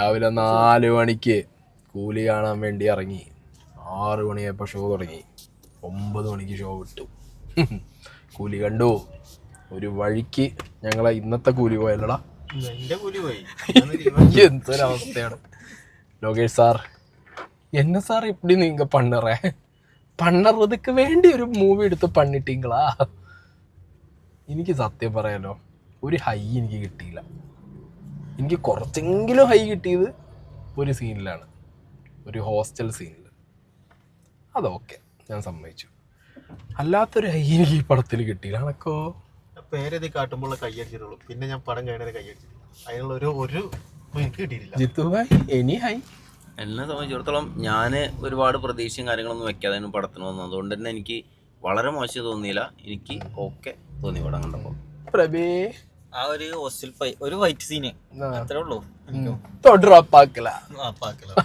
രാവിലെ 4 മണിക്ക് കൂലി കാണാൻ വേണ്ടി ഇറങ്ങി. 6 മണിയായപ്പോൾ ഷോ തുടങ്ങി. 9 മണിക്ക് ഷോ വിട്ടു. കൂലി കണ്ടു. ഒരു വഴിക്ക് ഞങ്ങളെ ഇന്നത്തെ കൂലി പോയല്ലടാ. എന്തൊരവസ്ഥയാണ് ലോകേഷ് സാർ. എന്നെ സാർ ഇപ്പടി നീങ്ക പണ്ണറതുക്ക് വേണ്ടി ഒരു മൂവി എടുത്ത് പണിട്ടീങ്കളാ. എനിക്ക് സത്യം പറയാലോ, ഒരു ഹൈ എനിക്ക് കിട്ടിയില്ല. എനിക്ക് കുറച്ചെങ്കിലും ഹൈ കിട്ടിയത് ഒരു സീനിലാണ്, ഒരു ഹോസ്റ്റൽ സീനിൽ. അതൊക്കെ ഞാൻ സമ്മതിച്ചു. അല്ലാത്തൊരു ഹൈ എനിക്ക് ഈ പടത്തിൽ കിട്ടിയില്ല. അനക്കോ പേരെതി കാട്ടുമ്പോൾ കൈയടിച്ചിട്ടുള്ളൂ, പിന്നെ ഞാൻ പടം കഴിഞ്ഞാൽ കൈയടിച്ചിട്ടുള്ളൂ. അതിനുള്ള ഒരു എനിക്ക് കിട്ടിയിട്ടില്ല. ജിത്തു ഭായ് എനി ഹൈ? എന്നെ സംബന്ധിച്ചിടത്തോളം ഞാൻ ഒരുപാട് പ്രതീക്ഷയും കാര്യങ്ങളൊന്നും വെക്കാതെ പടത്തിന് വന്നു. അതുകൊണ്ട് തന്നെ എനിക്ക് വളരെ മോശം തോന്നിയില്ല. എനിക്ക് ഓക്കെ തോന്നി പടം കണ്ടപ്പോൾ. പ്രഭേ ആ ഒരു ഹോസ്റ്റൽ ഒരു വൈറ്റ് സീന് അത്രേ ഉള്ളൂ.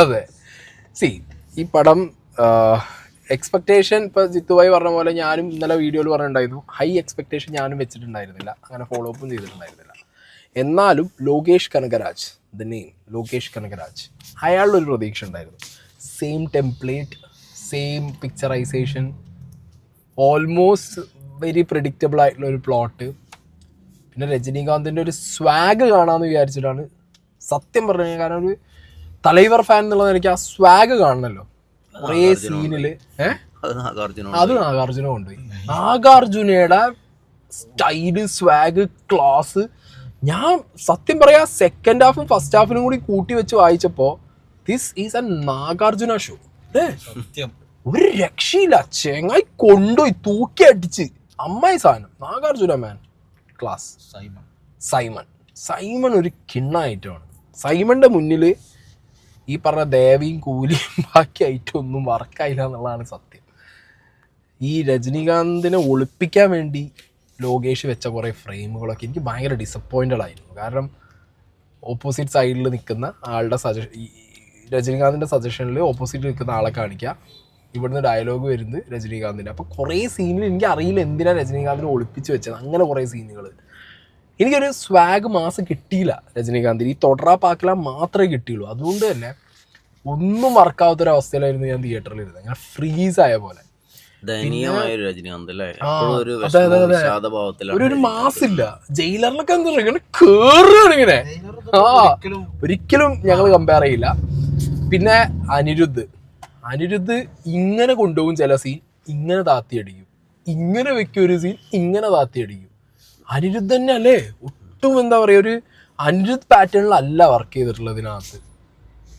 അതെ, സി ഈ പടം എക്സ്പെക്ടേഷൻ ഇപ്പൊ ജിത്തുഭായി പറഞ്ഞ പോലെ ഞാനും ഇന്നലെ വീഡിയോയിൽ പറഞ്ഞിട്ടുണ്ടായിരുന്നു. ഹൈ എക്സ്പെക്ടേഷൻ ഞാനും വെച്ചിട്ടുണ്ടായിരുന്നില്ല, അങ്ങനെ ഫോളോ അപ്പും ചെയ്തിട്ടുണ്ടായിരുന്നില്ല. എന്നാലും ലോകേഷ് കനകരാജ്, ദ നെയിം ലോകേഷ് കനകരാജ്, അയാളുടെ ഒരു പ്രതീക്ഷ ഉണ്ടായിരുന്നു. Same template, same picturisation, almost very predictable ആയിട്ടുള്ള ഒരു പ്ലോട്ട്. പിന്നെ രജനീകാന്തിൻ്റെ ഒരു സ്വാഗ് കാണാമെന്ന് വിചാരിച്ചിട്ടാണ് സത്യം പറഞ്ഞു കഴിഞ്ഞാൽ. കാരണം ഒരു തലൈവർ ഫാൻ എന്നുള്ളത് എനിക്ക് ആ സ്വാഗ് കാണണമല്ലോ കുറേ സീനില്. അത് നാഗാർജുന കൊണ്ടുപോയി. നാഗാർജുനയുടെ സ്റ്റൈല്, സ്വാഗ്, ക്ലാസ്. ഞാൻ സത്യം പറയാ സെക്കൻഡ് ഹാഫും ഫസ്റ്റ് ഹാഫിനും കൂടി കൂട്ടി വെച്ച് വായിച്ചപ്പോ this is a Nagarjuna show. ഒരു രക്ഷയില്ല, ചെങ്ങായി കൊണ്ടുപോയി തൂക്കി അടിച്ച് അമ്മായി സാധനം. നാഗാർജുന മാൻ ക്ലാസ്. സൈമൺ ഒരു കിണ്ണ ഐറ്റമാണ്. സൈമണിന്റെ മുന്നിൽ ഈ പറഞ്ഞ ദേവിയും കൂലിയും ബാക്കി ഐറ്റം ഒന്നും വർക്കായില്ല എന്നുള്ളതാണ് സത്യം. ഈ രജനീകാന്തിനെ ഒളിപ്പിക്കാൻ വേണ്ടി ലോകേഷ് വെച്ച കുറേ ഫ്രെയിമുകളൊക്കെ എനിക്ക് ഭയങ്കര ഡിസപ്പോയിൻറ്റഡ് ആയിരുന്നു. കാരണം ഓപ്പോസിറ്റ് സൈഡിൽ നിൽക്കുന്ന ആളുടെ ഈ രജനീകാന്തിൻ്റെ സജഷനിൽ ഓപ്പോസിറ്റ് നിൽക്കുന്ന ആളെ കാണിക്കുക, ഇവിടുന്ന് ഡയലോഗ് വരുന്നത് രജനീകാന്തിൻ്റെ. അപ്പോൾ കുറേ സീനിൽ എനിക്ക് അറിയില്ല എന്തിനാണ് രജനീകാന്തിനെ ഒളിപ്പിച്ച് വെച്ചത്. അങ്ങനെ കുറേ സീനുകൾ എനിക്കൊരു സ്വാഗ് മാസം കിട്ടിയില്ല രജനീകാന്തിന്. ഈ തൊടറാ പാക്കല മാത്രമേ കിട്ടിയുള്ളൂ. അതുകൊണ്ട് തന്നെ ഒന്നും വർക്കാവാത്തൊരവസ്ഥയിലായിരുന്നു ഞാൻ തിയേറ്ററിൽ ഇരുന്നത്. അങ്ങനെ ഫ്രീസ് ആയ പോലെ. ഒരു മാസില്ല. ജയിലറിലൊക്കെ എന്താ പറയുക, കേറുകയാണ് ഇങ്ങനെ. ഒരിക്കലും ഞങ്ങൾ കമ്പയർ ചെയ്യില്ല. പിന്നെ അനിരുദ്ധ് ഇങ്ങനെ കൊണ്ടുപോകും ചില സീൻ, ഇങ്ങനെ താത്തിയടിക്കും. ഇങ്ങനെ വെക്കും ഒരു സീൻ, ഇങ്ങനെ താത്തിയടിക്കും. അനിരുദ്ധ് തന്നെ അല്ലേ ഒട്ടും എന്താ പറയുക, ഒരു അനിരുദ്ധ് പാറ്റേണിലല്ല വർക്ക് ചെയ്തിട്ടുള്ളത് ഇതിനകത്ത്.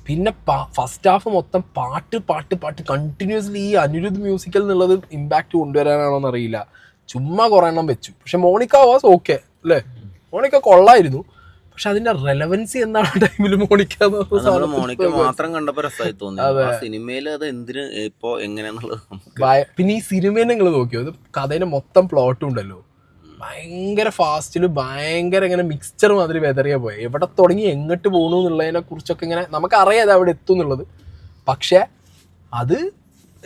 പിന്നെ ഫസ്റ്റ് ഹാഫ് മൊത്തം പാട്ട് കണ്ടിന്യൂസ്ലി. ഈ അനിരുദ്ധ് മ്യൂസിക്കൽ എന്നുള്ളത് ഇമ്പാക്റ്റ് കൊണ്ടുവരാനാണോന്ന് അറിയില്ല. ചുമ്മാ കുറേ എണ്ണം വെച്ചു. പക്ഷെ മോണിക്ക വാസ് ഓക്കെ അല്ലേ, മോണിക്ക കൊള്ളായിരുന്നു. പക്ഷെ അതിന്റെ റെലവൻസി എന്താണ് ടൈമിൽ മോണിക്ക മാത്രം കണ്ടപ്പോ രസമായി തോന്നി. സിനിമയില് അത് എന്തിന് ഇപ്പോ എങ്ങനെയാന്നുള്ളത്. പിന്നെ ഈ സിനിമേനെ നിങ്ങൾ നോക്കിയോ, അത് കഥേനെ മൊത്തം പ്ലോട്ടും ഉണ്ടല്ലോ, ഭയങ്കര ഫാസ്റ്റില്, ഭയങ്കര ഇങ്ങനെ മിക്സ്ചർ മാതിരി വെതറിയാ പോയെ. എവിടെ തുടങ്ങി എങ്ങോട്ട് പോകണു എന്നുള്ളതിനെ കുറിച്ചൊക്കെ ഇങ്ങനെ നമുക്കറിയാം അത് അവിടെ എത്തും എന്നുള്ളത്. പക്ഷെ അത്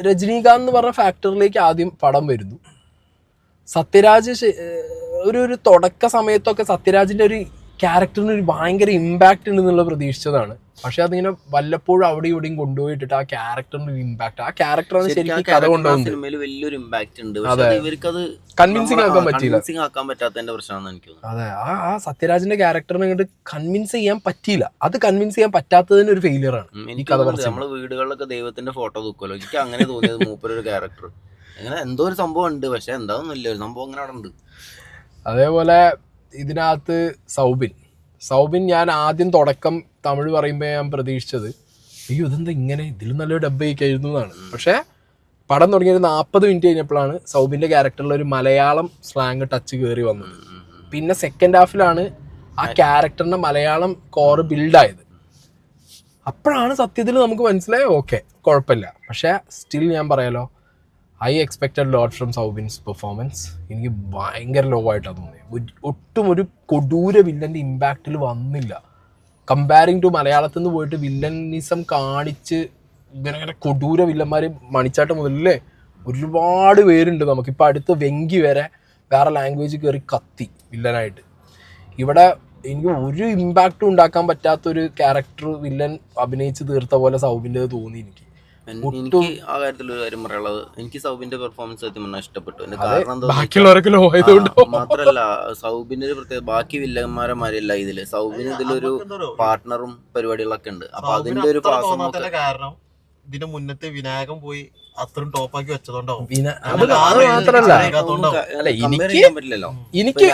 രജനീകാന്ത് എന്ന് പറഞ്ഞ ഫാക്ടറിലേക്ക് ആദ്യം പടം വരുന്നു. സത്യരാജ് ഒരു തുടക്ക സമയത്തൊക്കെ സത്യരാജിന്റെ ഒരു ക്യാരക്ടറിന് ഒരു ഭയങ്കര ഇമ്പാക്റ്റ് ഉണ്ടെന്നുള്ള പ്രതീക്ഷിച്ചതാണ്. പക്ഷെ അതിങ്ങനെ വല്ലപ്പോഴും അവിടെ ഇവിടെയും കൊണ്ടുപോയിട്ടിട്ട് ആ ക്യാരക്ടറിന് ഒരു ഇമ്പാക്ട്, ആ ക്യാരക്ടറാണ് ശരിക്കും കഥ കൊണ്ടുപോകുന്നത്. വലിയൊരു ഇമ്പാക്ട് ഉണ്ട്. ഇവർക്കത് കൺവിൻസിങ് ആക്കാൻ പറ്റിയില്ല. ആക്കാൻ പറ്റാത്തതിന്റെ പ്രശ്നമാണെന്ന് എനിക്ക് തോന്നുന്നു. അതെ, ആ സത്യരാജിന്റെ ക്യാരക്ടറിനെ ഇങ്ങോട്ട് കൺവിൻസ് ചെയ്യാൻ പറ്റിയില്ല. അത് കൺവിൻസ് ചെയ്യാൻ പറ്റാത്തതിന് ഒരു ഫെയിലിയർ ആണ്. എനിക്ക് നമ്മള് വീടുകളിലൊക്കെ ദൈവത്തിന്റെ ഫോട്ടോ തൂക്കുമല്ലോ, എനിക്ക് അങ്ങനെ തോന്നിയത് മൂപ്പരൊരു ക്യാരക്ടർ അങ്ങനെ എന്തോ ഒരു സംഭവം ഉണ്ട്. പക്ഷെ എന്താണെന്നില്ല, ഒരു സംഭവം അങ്ങനെ അവിടെ ഉണ്ട്. അതേപോലെ ഇതിനകത്ത് സൗബിൻ ഞാൻ ആദ്യം തുടക്കം തമിഴ് പറയുമ്പോൾ ഞാൻ പ്രതീക്ഷിച്ചത് അയ്യോ ഇതെന്താ ഇങ്ങനെ, ഇതിലും നല്ലൊരു ഡബ് കഴിക്കായിരുന്നു എന്നാണ്. പക്ഷേ പടം തുടങ്ങിയൊരു 40 മിനിറ്റ് കഴിഞ്ഞപ്പോഴാണ് സൗബിൻ്റെ ക്യാരക്ടറിൽ ഒരു മലയാളം സ്ലാങ് ടച്ച് കയറി വന്നത്. പിന്നെ സെക്കൻഡ് ഹാഫിലാണ് ആ ക്യാരക്ടറിൻ്റെ മലയാളം കോറ് ബിൽഡായത്. അപ്പോഴാണ് സത്യത്തിൽ നമുക്ക് മനസ്സിലായത് ഓക്കെ കുഴപ്പമില്ല. പക്ഷേ സ്റ്റിൽ ഞാൻ പറയാലോ, I expected lot from Soubin's performance. എനിക്ക് ഭയങ്കര ലോ ആയിട്ടാണ് തോന്നിയത്. ഒട്ടും ഒരു കൊടൂര വില്ലൻ്റെ ഇമ്പാക്റ്റിൽ വന്നില്ല. കമ്പാരിങ് ടു മലയാളത്തിൽ നിന്ന് പോയിട്ട് വില്ലനിസം കാണിച്ച് ഇങ്ങനെ കൊടൂര വില്ലന്മാർ മണിച്ചാട്ടം മുതലല്ലേ ഒരുപാട് പേരുണ്ട്. നമുക്കിപ്പോൾ അടുത്ത് വെങ്കി വരെ വേറെ ലാംഗ്വേജ് കയറി കത്തി വില്ലനായിട്ട്. ഇവിടെ എനിക്ക് ഒരു ഇമ്പാക്റ്റും ഉണ്ടാക്കാൻ പറ്റാത്തൊരു ക്യാരക്ടർ വില്ലൻ അഭിനയിച്ച് തീർത്ത പോലെ സൗബിൻ്റെ തോന്നി എനിക്ക്. എനിക്ക് ആ കാര്യത്തിൽ ഒരു കാര്യം പറയാനുള്ളത്, എനിക്ക് സൗബിന്റെ പെർഫോമൻസ് സത്യം പറഞ്ഞാൽ ഇഷ്ടപ്പെട്ടു. എന്റെ കാരണം എന്താ ബാക്കിയുള്ളവരൊക്കെ ലോ ആയതുകൊണ്ട് മാത്രല്ല സൗബിന്റെ ഒരു പ്രത്യേക ബാക്കി വില്ലന്മാരെ മാരിയല്ല ഇതില്. സൗബിന് ഇതിലൊരു പാർട്ട്ണറും പരിപാടികളൊക്കെ ഉണ്ട്. അപ്പൊ അതിന്റെ ഒരു പാസം കാരണം ഇതിന് മുന്നത്തെ വിനായകൻ പോയി അത്രയും ടോപ്പാക്കി വെച്ചതുകൊണ്ടാവും.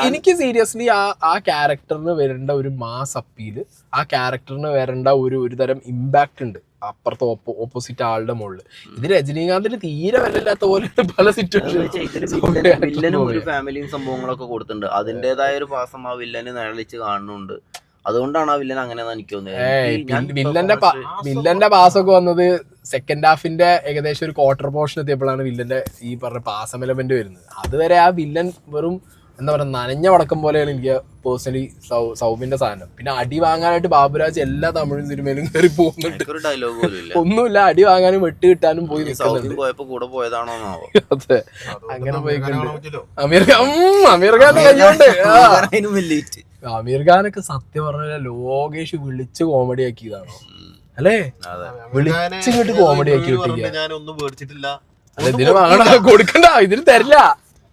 എനിക്ക് സീരിയസ്ലി ആ ക്യാരക്ടറിന് വരേണ്ട ഒരു മാസ് അപ്പീല്, ആ ക്യാരക്ടറിന് വരേണ്ട ഒരു തരം ഇമ്പാക്ട് ഉണ്ട് അപ്പുറത്തെ ഓപ്പോസിറ്റ് ആളുടെ മുകളിൽ. ഇത് രജനീകാന്തിന് തീരെ വല്ലാത്ത പോലെ പല വില്ലനും ഒരു ഫാമിലിയും സംഭവങ്ങളൊക്കെ കൊടുത്തിട്ടുണ്ട്. അതിന്റേതായ ഒരു പാസം ആ വില്ലന് നിഴലിച്ച് കാണുന്നുണ്ട്. അതുകൊണ്ടാണ് ആ വില്ലൻ അങ്ങനെ എനിക്ക് തോന്നിയത്. വില്ലന്റെ പാസൊക്കെ വന്നത് സെക്കൻഡ് ഹാഫിന്റെ ഏകദേശം ഒരു ക്വാർട്ടർ പോർഷൻ എത്തിയപ്പോഴാണ് വില്ലന്റെ ഈ പറഞ്ഞ പാസം എലമെന്റ് വരുന്നത്. അതുവരെ ആ വില്ലൻ വെറും എന്താ പറയുക നനഞ്ഞ വടക്കം പോലെയാണ് എനിക്ക് പേഴ്സണലി സൗബിന്റെ സാധനം. പിന്നെ അടി വാങ്ങാനായിട്ട് ബാബുരാജ് എല്ലാ തമിഴ് സിനിമയിലും കയറി പോകുന്നുണ്ട്. ഒന്നുമില്ല, അടി വാങ്ങാനും വെട്ട് കിട്ടാനും പോയി പോയതാണോ? അതെ, അങ്ങനെ പോയിട്ടുണ്ട്. അമീർ ഖാന്റെ കയ്യോണ്ട്. അമീർ ഖാനൊക്കെ സത്യം പറഞ്ഞ ലോകേഷ് വിളിച്ച് കോമഡി ആക്കിയതാണോ അല്ലേ? വിളിച്ചിങ്ങോട്ട് കോമഡി ആക്കി വിട്ടില്ല. ഇതിന് വാങ്ങണ കൊടുക്കണ്ട, ഇതിന് തരില്ല,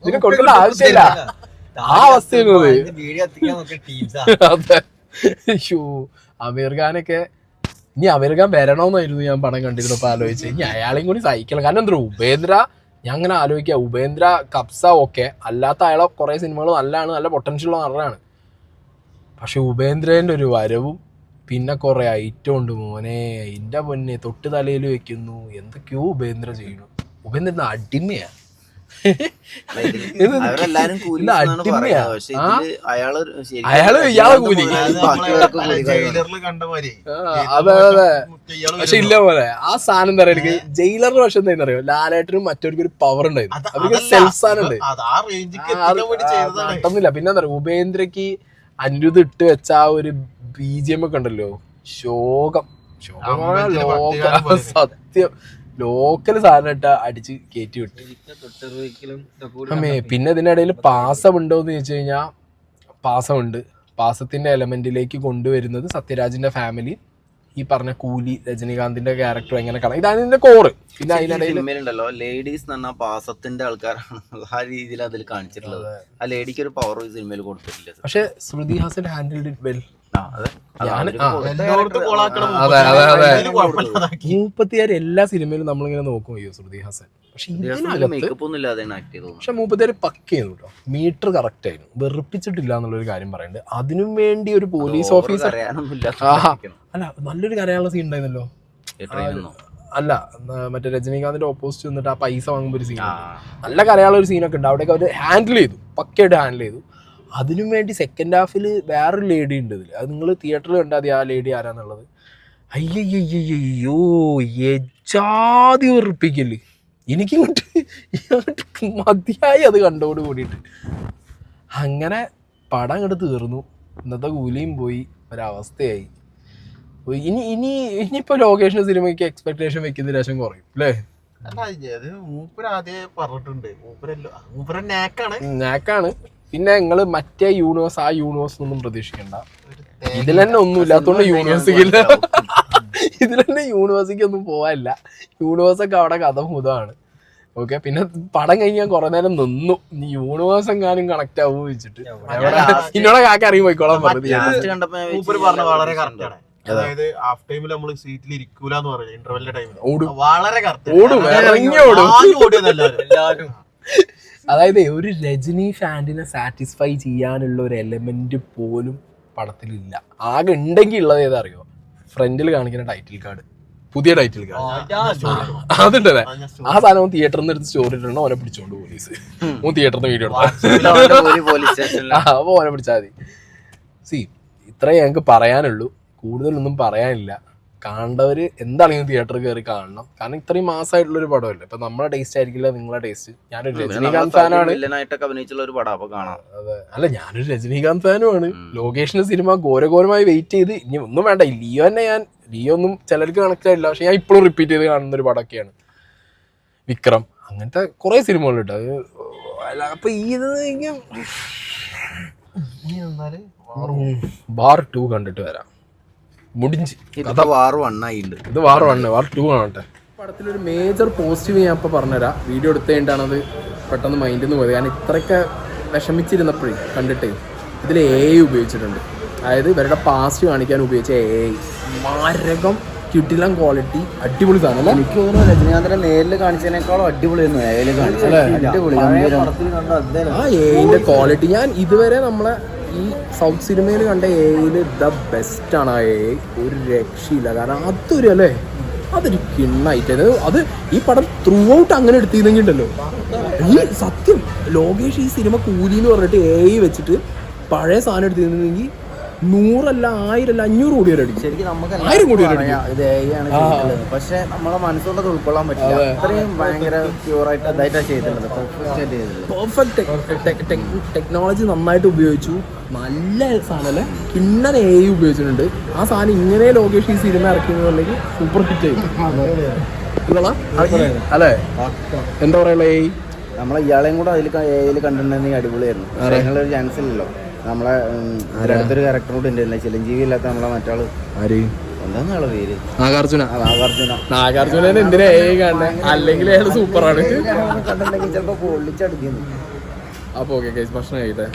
ഇതിന് കൊടുക്കേണ്ട ആവശ്യമില്ല. ആ അവസ്ഥയാണ്. അതെ, അമീർ ഖാനൊക്കെ ഇനി അമീർ ഖാൻ വരണോന്നായിരുന്നു ഞാൻ പടം കണ്ടിരുന്നപ്പോ ആലോചിച്ചത്. ഇനി അയാളെയും കൂടി സഹിക്കണം. കാരണം എന്താ ഉപേന്ദ്ര, ഞാൻ അങ്ങനെ ആലോചിക്കുക, ഉപേന്ദ്ര കപ്സ ഓക്കെ, അല്ലാത്ത അയാളെ കുറെ സിനിമകൾ നല്ലതാണ്, നല്ല പൊട്ടൻഷ്യൽ ഉള്ള നടനാണ്. പക്ഷെ ഉപേന്ദ്രന്റെ ഒരു വരവും പിന്നെ കുറെ ഐറ്റം ഉണ്ട് മോനെ, എന്റെ പൊന്നെ, തൊട്ട് തലയിൽ വെക്കുന്നു, എന്തൊക്കെയോ ഉപേന്ദ്ര ചെയ്യണു. ഉപേന്ദ്രൻ അടിമയാ, അയാള് ഇയാളെ കൂലി. അതെ അതെ, പക്ഷെ ഇല്ല പോലെ ആ സാധനം എന്താ പറയുക, ജയിലറിന്റെ പക്ഷെ എന്താ അറിയോ, ലാലേട്ടനും മറ്റവർക്ക് ഒരു പവർ ഉണ്ടായിരുന്നു, അവർക്ക് സെൽഫ് സാധനം ഉണ്ട്. പെട്ടെന്നില്ല. പിന്നെ എന്താ പറയുക, ഉപേന്ദ്രക്ക് അനിരുദ്ധ ഇട്ട് വെച്ച ആ ഒരു BGM ഒക്കെ ഉണ്ടല്ലോ, ശോകം സത്യം, ലോക്കൽ സാധനം ഇട്ട അടിച്ച് കയറ്റി വിട്ട്. പിന്നെ ഇതിനിടയിൽ പാസമുണ്ടോന്ന് ചോദിച്ചു കഴിഞ്ഞാൽ പാസമുണ്ട്. പാസത്തിന്റെ എലമെന്റിലേക്ക് കൊണ്ടുവരുന്നത് സത്യരാജിന്റെ ഫാമിലി, ഈ പറഞ്ഞ കൂലി, രജനീകാന്തിന്റെ ക്യാരക്ടർ എങ്ങനെ കാണാം, ഇതാണ് ഇതിന്റെ കോറ്. പിന്നെ അതിനിടയിൽ ഉണ്ടല്ലോ ലേഡീസ് എന്ന് പറഞ്ഞാൽ പാസത്തിന്റെ ആൾക്കാരാണ് ആ രീതിയിൽ അതിൽ കാണിച്ചിട്ടുള്ളത്. ആ ലേഡിക്ക് ഒരു പവർ ഈ സിനിമയിൽ കൊടുത്തിട്ടില്ല. പക്ഷെ Shruti Haasan handled it well. 36 എല്ലാ സിനിമയിലും നമ്മളിങ്ങനെ നോക്കും, അയ്യോ ശ്രുതി ഹാസൻ. പക്ഷെ മൂപ്പത്തിയാര് പക്കയായിരുന്നു കേട്ടോ, മീറ്റർ കറക്റ്റ് ആയിരുന്നു, വെറുപ്പിച്ചിട്ടില്ല എന്നുള്ളൊരു കാര്യം പറയുന്നുണ്ട്. അതിനും വേണ്ടി ഒരു പോലീസ് ഓഫീസർ, അല്ല നല്ലൊരു കരയാനുള്ള സീൻ ഉണ്ടായിരുന്നല്ലോ. അല്ല, മറ്റേ രജനീകാന്തിന്റെ ഓപ്പോസിറ്റ് നിന്നിട്ട് ആ പൈസ വാങ്ങുമ്പോൾ ഒരു സീൻ, നല്ല കരയാനുള്ള ഒരു സീനൊക്കെ ഉണ്ട്. അവിടെയൊക്കെ അവർ ഹാൻഡിൽ ചെയ്തു, പക്കയായിട്ട് ഹാൻഡിൽ ചെയ്തു. അതിനും വേണ്ടി സെക്കൻഡ് ഹാഫിൽ വേറൊരു ലേഡി ഉണ്ട് ഇതിൽ, അത് നിങ്ങൾ തിയേറ്ററിൽ കണ്ടാൽ മതി ആ ലേഡി ആരാന്നുള്ളത്. അയ്യോ എജാതി വെറുപ്പിക്കല്, എനിക്കിങ്ങോട്ട് മതിയായി അത് കണ്ടോട് കൂടിയിട്ട്. അങ്ങനെ പടം അങ്ങോട്ട് തീർന്നു, ഇന്നത്തെ കൂലിയും പോയി, ഒരവസ്ഥയായി. ഇനിയിപ്പോ ലോകേഷിന്റെ സിനിമയ്ക്ക് എക്സ്പെക്ടേഷൻ വെക്കുന്ന രസം കുറയും അല്ലേ? നാക്കാണ്. പിന്നെ നിങ്ങള് മറ്റേ യൂണിവേഴ്സ്, ആ യൂണിവേഴ്സ് ഒന്നും പ്രതീക്ഷിക്കണ്ട. ഇതിൽ തന്നെ ഒന്നും ഇല്ലാത്തോണ്ട് യൂണിവേഴ്സിക്കില്ല, ഇതിൽ തന്നെ യൂണിവേഴ്സിക്ക് ഒന്നും പോവാനില്ല. യൂണിവേഴ്സൊക്കെ അവിടെ കഥ മുതമാണ്. ഓക്കെ, പിന്നെ പടം കഴിഞ്ഞ് ഞാൻ കുറെ നേരം നിന്നു, ഇനി യൂണിവേഴ്സ് എങ്ങാനും കണക്ട് ആവും വെച്ചിട്ട് ഇന്നോടെ കാക്ക അറിയും പോയിക്കോളാൻ പറഞ്ഞു. വളരെ കറക്റ്റാണ്. അതായത് ഹാഫ് ടൈമിൽ നമ്മൾ സീറ്റിൽ ഇരിക്കൂലെന്ന് പറഞ്ഞു, ഇന്റർവെല്ലിന്റെ ടൈമിൽ വളരെ ഓടും. അതായത് ഒരു രജനി ഫാൻഡിനെ സാറ്റിസ്ഫൈ ചെയ്യാനുള്ള ഒരു എലമെന്റ് പോലും പടത്തിലില്ല. ആകെ ഉണ്ടെങ്കിൽ ഉള്ളത് ഏതാ അറിയോ, ഫ്രണ്ടിൽ കാണിക്കുന്ന ടൈറ്റിൽ കാർഡ്, പുതിയ ടൈറ്റിൽ കാർഡ് അതുണ്ടല്ലേ, ആ സാധനം തിയേറ്ററിൽ നിന്ന് എടുത്ത് സ്റ്റോറി ഇടണോ, ഓനെ പിടിച്ചോണ്ട് പോലീസ്, തിയേറ്ററിൽ നിന്ന് വീഡിയോ അപ്പൊ ഓനെ പിടിച്ചാൽ മതി. സി, ഇത്രയും ഞങ്ങൾക്ക് പറയാനുള്ളൂ, കൂടുതലൊന്നും പറയാനില്ല. കാണേണ്ടവര് എന്താണെങ്കിലും തിയേറ്ററിൽ കയറി കാണണം. കാരണം ഇത്രയും മാസമായിട്ടുള്ളൊരു പടമല്ലേ, ഇപ്പൊ നമ്മളെ ടേസ്റ്റ് ആയിരിക്കില്ല നിങ്ങളെ ടേസ്റ്റ്. ഞാനൊരു രജനീകാന്ത് ഫാനാണ്. അതെ, അല്ല ഞാനൊരു രജനീകാന്ത് ഫാനുമാണ്. ലോകേഷിന്റെ സിനിമ ഘോരഘോരമായി വെയിറ്റ് ചെയ്ത്, ഇനി ഒന്നും വേണ്ട, ലിയോ തന്നെ ലിയോ ഒന്നും ചിലർക്ക് കണക്ട് ആയില്ല, പക്ഷെ ഞാൻ ഇപ്പോഴും റിപ്പീറ്റ് ചെയ്ത് കാണുന്ന ഒരു പടമൊക്കെയാണ് വിക്രം. അങ്ങനത്തെ കുറെ സിനിമകളുണ്ട്. അപ്പൊ ഇത് വാർ 2 കണ്ടിട്ട് വരാം. മുടിഞ്ച് ഇത് വാർ 1 ആയിട്ടുണ്ട്. ഇത് വാർ 1, വാർ 2 കാണട്ടെ. പടത്തിലൊരു മേജർ പോസിറ്റീവ് ഞാൻ ഇപ്പോൾ പറഞ്ഞുതരാം. വീഡിയോ എടുത്തുകൊണ്ടാണത് പെട്ടെന്ന് മൈൻഡിൽ നിന്ന് പോയത്. ഞാൻ ഇത്രയൊക്കെ വിഷമിച്ചിരുന്നപ്പോഴേ കണ്ടിട്ടേ ഇതിൽ AI ഉപയോഗിച്ചിട്ടുണ്ട്. അതായത് ഇവരുടെ പാസ്റ്റ് കാണിക്കാൻ ഉപയോഗിച്ച AI മാരകം കിട്ടില്ല ക്വാളിറ്റി അടിപൊളി സാധനം അല്ലേ? എനിക്ക് തോന്നുന്നു രജനീകാന്തിനെ നേരിൽ കാണിച്ചതിനേക്കാളും അടിപൊളിയായിരുന്നു AI കാണിച്ചത്. അടിപൊളി ആ AIന്റെ ക്വാളിറ്റി ഞാൻ ഇതുവരെ നമ്മളെ ഈ സൗത്ത് സിനിമയിൽ കണ്ട AI ദ ബെസ്റ്റാണ്. ആ AI ഒരു രക്ഷയില്ല. കാരണം അതൊരു അല്ലേ അതൊരു കിണ്ണായിട്ട് അത് ഈ പടം ത്രൂ ഔട്ട് അങ്ങനെ എടുത്തിരുന്നെങ്കിൽ ഉണ്ടല്ലോ ഈ സത്യം ലോകേഷ് ഈ സിനിമ കൂലി എന്ന് പറഞ്ഞിട്ട് AI വെച്ചിട്ട് പഴയ സാധനം എടുത്തിരുന്നെങ്കിൽ 100 അല്ല 1000 അല്ല 500 കോടി വരെ അടിക്കും. ശരിക്കും നമുക്ക് 1000 കോടി വരെ അടിക്കും. ഇത് AI ആണ് ചെയ്തിട്ടുള്ളത്. പക്ഷെ നമ്മളെ മനസ്സുകൊണ്ട് ഉൾക്കൊള്ളാൻ പറ്റില്ല. അത്രയും ഭയങ്കര പ്യൂറായിട്ട് ഇതായിട്ടാണ് ചെയ്തിട്ടുള്ളത്. പെർഫെക്റ്റ് ടെക്നോളജി നന്നായിട്ട് ഉപയോഗിച്ചു. നല്ല സാധനം അല്ലേ കിണ്ണൻ AI ഉപയോഗിച്ചിട്ടുണ്ട്. ആ സാധനം ഇങ്ങനെ ലോകേഷ് ഈ സിനിമ ഇറക്കിയെന്നുണ്ടെങ്കിൽ സൂപ്പർ ഹിറ്റ് ആയി അല്ലേ? എന്താ പറയുക AI നമ്മളെ ഇയാളെയും കൂടെ അതിൽ AI കണ്ടിട്ടുണ്ടെങ്കിൽ അടിപൊളിയായിരുന്നു. അതിനുള്ളൊരു ചാൻസ് ഇല്ലല്ലോ. നമ്മളെ അടുത്തൊരു ക്യാരക്ടർ കൂടെ ഉണ്ടായിരുന്നില്ല, ചിരഞ്ജീവി ഇല്ലാത്ത നമ്മളെ മറ്റാള് എന്താന്ന് ആളെ പേര് നാഗാർജുന എന്തിനാ AI കാണണേ? അല്ലെങ്കിൽ അയാൾ സൂപ്പറാണ് കണ്ടിട്ടുണ്ടെങ്കിൽ ചിലപ്പോ പൊള്ളിച്ചടിക്കുന്നു. അപ്പൊ ഓക്കെ ഭക്ഷണം കഴിക്കട്ടെ.